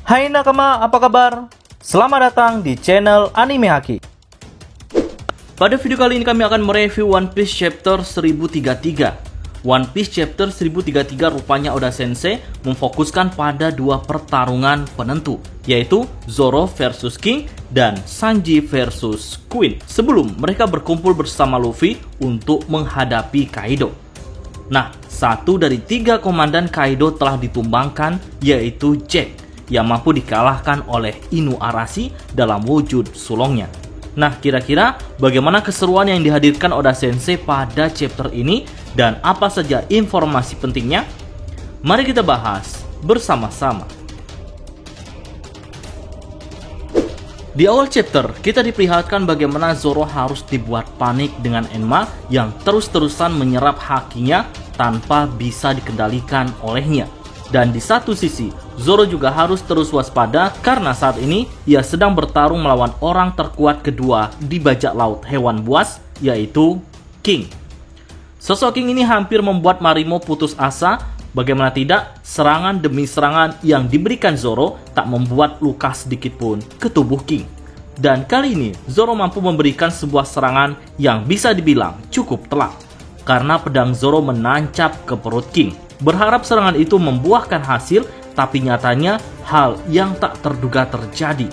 Hai nakama, apa kabar? Selamat datang di channel Anime Haki. Pada video kali ini kami akan mereview One Piece Chapter 1033. One Piece Chapter 1033 rupanya Oda Sensei memfokuskan pada dua pertarungan penentu, yaitu Zoro versus King dan Sanji versus Queen, sebelum mereka berkumpul bersama Luffy untuk menghadapi Kaido. Nah, satu dari tiga komandan Kaido telah ditumbangkan, yaitu Jack, yang mampu dikalahkan oleh Inu Arashi dalam wujud sulongnya. Nah, kira-kira bagaimana keseruan yang dihadirkan Oda Sensei pada chapter ini dan apa saja informasi pentingnya? Mari kita bahas bersama-sama. Di awal chapter, kita diperlihatkan bagaimana Zoro harus dibuat panik dengan Enma yang terus-terusan menyerap hakinya tanpa bisa dikendalikan olehnya. Dan di satu sisi, Zoro juga harus terus waspada karena saat ini ia sedang bertarung melawan orang terkuat kedua di bajak laut hewan buas, yaitu King. Sosok King ini hampir membuat Marimo putus asa. Bagaimana tidak, serangan demi serangan yang diberikan Zoro tak membuat luka sedikit pun ke tubuh King. Dan kali ini, Zoro mampu memberikan sebuah serangan yang bisa dibilang cukup telak, karena pedang Zoro menancap ke perut King. Berharap serangan itu membuahkan hasil, tapi nyatanya hal yang tak terduga terjadi.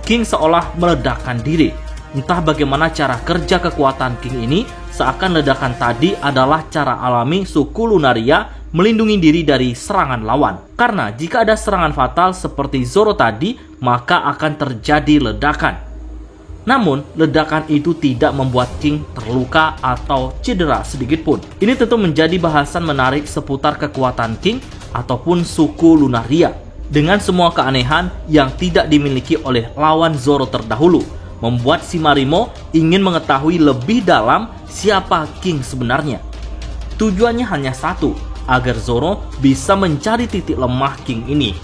King seolah meledakkan diri. Entah bagaimana cara kerja kekuatan King ini, seakan ledakan tadi adalah cara alami suku Lunaria melindungi diri dari serangan lawan. Karena jika ada serangan fatal seperti Zoro tadi, maka akan terjadi ledakan. Namun, ledakan itu tidak membuat King terluka atau cedera sedikit pun. Ini tentu menjadi bahasan menarik seputar kekuatan King ataupun suku Lunaria, dengan semua keanehan yang tidak dimiliki oleh lawan Zoro terdahulu, membuat si Marimo ingin mengetahui lebih dalam siapa King sebenarnya. Tujuannya hanya satu, agar Zoro bisa mencari titik lemah King ini.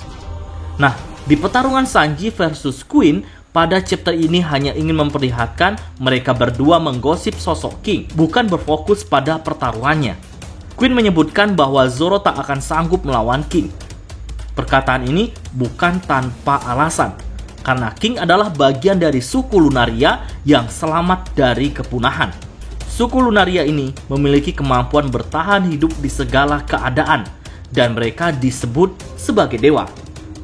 Nah, di pertarungan Sanji versus Queen, pada chapter ini hanya ingin memperlihatkan mereka berdua menggosip sosok King, bukan berfokus pada pertaruhannya. Queen menyebutkan bahwa Zoro tak akan sanggup melawan King. Perkataan ini bukan tanpa alasan, karena King adalah bagian dari suku Lunaria yang selamat dari kepunahan. Suku Lunaria ini memiliki kemampuan bertahan hidup di segala keadaan, dan mereka disebut sebagai dewa.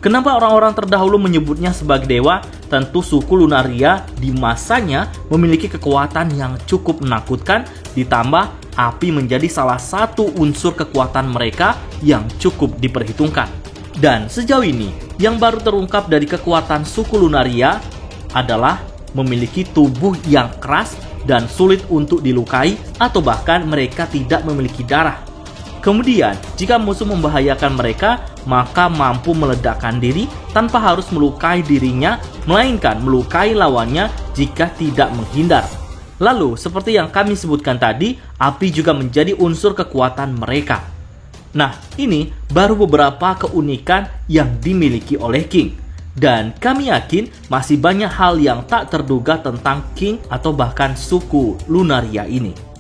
Kenapa orang-orang terdahulu menyebutnya sebagai dewa? Tentu suku Lunaria di masanya memiliki kekuatan yang cukup menakutkan, ditambah api menjadi salah satu unsur kekuatan mereka yang cukup diperhitungkan. Dan sejauh ini, yang baru terungkap dari kekuatan suku Lunaria adalah memiliki tubuh yang keras dan sulit untuk dilukai, atau bahkan mereka tidak memiliki darah. Kemudian, jika musuh membahayakan mereka, maka mampu meledakkan diri tanpa harus melukai dirinya, melainkan melukai lawannya jika tidak menghindar. Lalu, seperti yang kami sebutkan tadi, api juga menjadi unsur kekuatan mereka. Nah, ini baru beberapa keunikan yang dimiliki oleh King. Dan kami yakin masih banyak hal yang tak terduga tentang King atau bahkan suku Lunaria ini.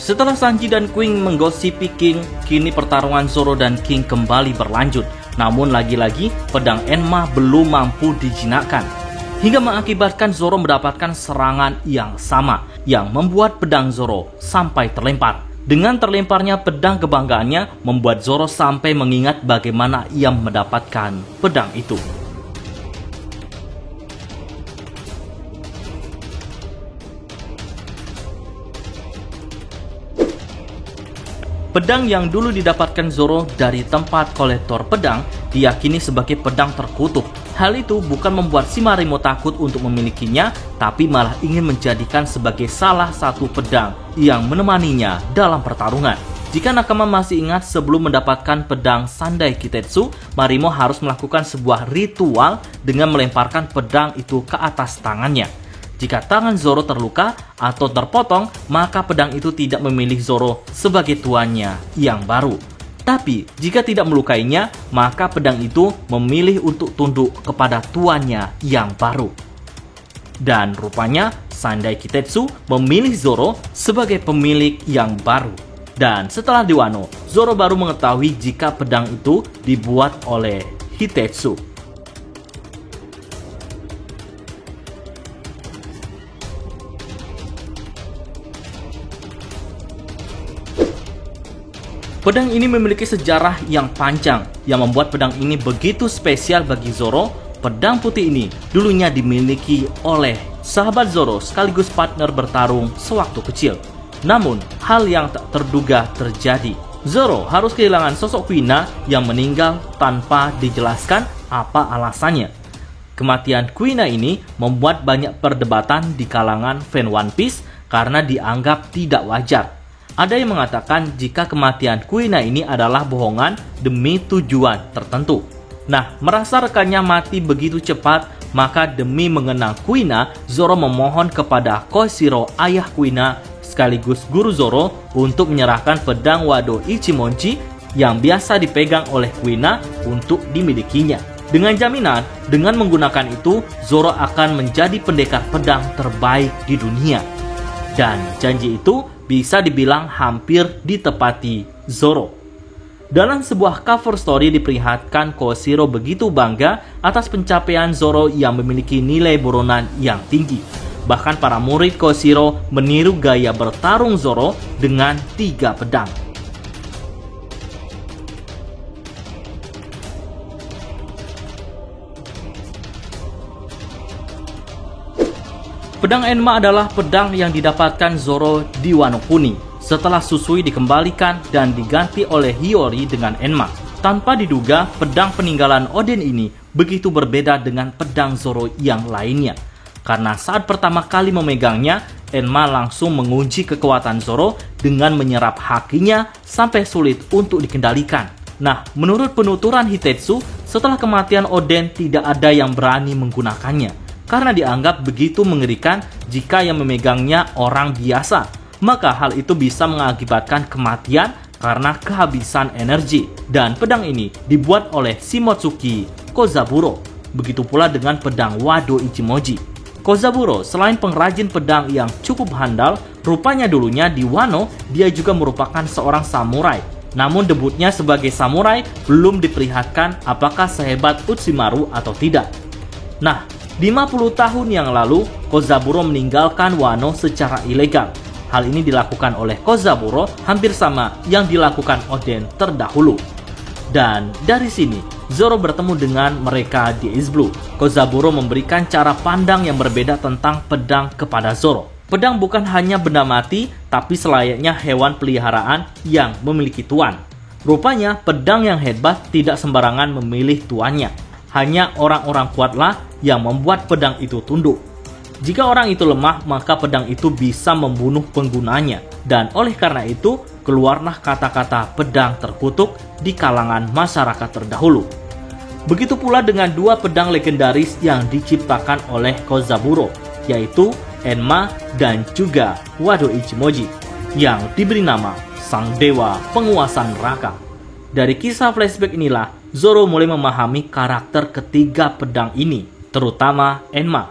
Setelah Sanji dan Queen menggosipi King, kini pertarungan Zoro dan King kembali berlanjut. Namun lagi-lagi pedang Enma belum mampu dijinakkan, hingga mengakibatkan Zoro mendapatkan serangan yang sama, yang membuat pedang Zoro sampai terlempar. Dengan terlemparnya pedang kebanggaannya, membuat Zoro sampai mengingat bagaimana ia mendapatkan pedang itu. Pedang yang dulu didapatkan Zoro dari tempat kolektor pedang diyakini sebagai pedang terkutuk. Hal itu bukan membuat si Marimo takut untuk memilikinya, tapi malah ingin menjadikan sebagai salah satu pedang yang menemaninya dalam pertarungan. Jika nakama masih ingat, sebelum mendapatkan pedang Sandai Kitetsu, Marimo harus melakukan sebuah ritual dengan melemparkan pedang itu ke atas tangannya. Jika tangan Zoro terluka atau terpotong, maka pedang itu tidak memilih Zoro sebagai tuannya yang baru. Tapi jika tidak melukainya, maka pedang itu memilih untuk tunduk kepada tuannya yang baru. Dan rupanya Sandai Kitetsu memilih Zoro sebagai pemilik yang baru. Dan setelah di Wano, Zoro baru mengetahui jika pedang itu dibuat oleh Hitetsu. Pedang ini memiliki sejarah yang panjang yang membuat pedang ini begitu spesial bagi Zoro. Pedang putih ini dulunya dimiliki oleh sahabat Zoro sekaligus partner bertarung sewaktu kecil. Namun, hal yang tak terduga terjadi. Zoro harus kehilangan sosok Kuina yang meninggal tanpa dijelaskan apa alasannya. Kematian Kuina ini membuat banyak perdebatan di kalangan fan One Piece karena dianggap tidak wajar. Ada yang mengatakan jika kematian Kuina ini adalah bohongan demi tujuan tertentu. Nah, merasa rekannya mati begitu cepat, maka demi mengenang Kuina, Zoro memohon kepada Koshiro, ayah Kuina, sekaligus guru Zoro, untuk menyerahkan pedang Wado Ichimonji yang biasa dipegang oleh Kuina untuk dimilikinya. Dengan jaminan, dengan menggunakan itu, Zoro akan menjadi pendekar pedang terbaik di dunia. Dan janji itu bisa dibilang hampir ditepati Zoro. Dalam sebuah cover story diperlihatkan Koshiro begitu bangga atas pencapaian Zoro yang memiliki nilai buronan yang tinggi. Bahkan para murid Koshiro meniru gaya bertarung Zoro dengan 3 pedang. Pedang Enma adalah pedang yang didapatkan Zoro di Wano Kuni setelah Susui dikembalikan dan diganti oleh Hiyori dengan Enma. Tanpa diduga, pedang peninggalan Oden ini begitu berbeda dengan pedang Zoro yang lainnya. Karena saat pertama kali memegangnya, Enma langsung mengunci kekuatan Zoro dengan menyerap hakinya sampai sulit untuk dikendalikan. Nah, menurut penuturan Hitetsu, setelah kematian Oden tidak ada yang berani menggunakannya. Karena dianggap begitu mengerikan jika yang memegangnya orang biasa, maka hal itu bisa mengakibatkan kematian karena kehabisan energi. Dan pedang ini dibuat oleh Shimotsuki Kozaburo. Begitu pula dengan pedang Wado Ichimonji. Kozaburo selain pengrajin pedang yang cukup handal, rupanya dulunya di Wano dia juga merupakan seorang samurai. Namun debutnya sebagai samurai belum diperlihatkan apakah sehebat Orochimaru atau tidak. Nah, 50 tahun yang lalu, Kozaburo meninggalkan Wano secara ilegal. Hal ini dilakukan oleh Kozaburo hampir sama yang dilakukan Oden terdahulu. Dan dari sini, Zoro bertemu dengan mereka di East Blue. Kozaburo memberikan cara pandang yang berbeda tentang pedang kepada Zoro. Pedang bukan hanya benda mati, tapi selayaknya hewan peliharaan yang memiliki tuan. Rupanya, pedang yang hebat tidak sembarangan memilih tuannya. Hanya orang-orang kuatlah yang membuat pedang itu tunduk. Jika orang itu lemah, maka pedang itu bisa membunuh penggunanya. Dan oleh karena itu, keluarlah kata-kata pedang terkutuk di kalangan masyarakat terdahulu. Begitu pula dengan 2 pedang legendaris yang diciptakan oleh Kozaburo, yaitu Enma dan juga Wado Ichimonji, yang diberi nama Sang Dewa Penguasa Neraka. Dari kisah flashback inilah, Zoro mulai memahami karakter ketiga pedang ini, terutama Enma.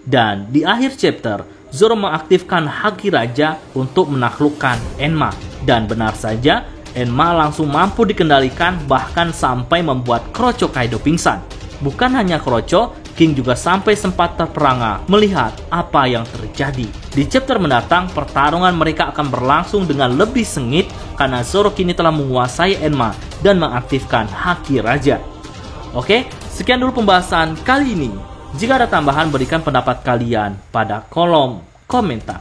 Dan di akhir chapter, Zoro mengaktifkan Haki Raja untuk menaklukkan Enma. Dan benar saja, Enma langsung mampu dikendalikan bahkan sampai membuat Kroco Kaido pingsan. Bukan hanya Kroco, King juga sampai sempat terperangah melihat apa yang terjadi. Di chapter mendatang, pertarungan mereka akan berlangsung dengan lebih sengit karena Zoro kini telah menguasai Enma dan mengaktifkan Haki Raja. Oke, sekian dulu pembahasan kali ini. Jika ada tambahan, berikan pendapat kalian pada kolom komentar.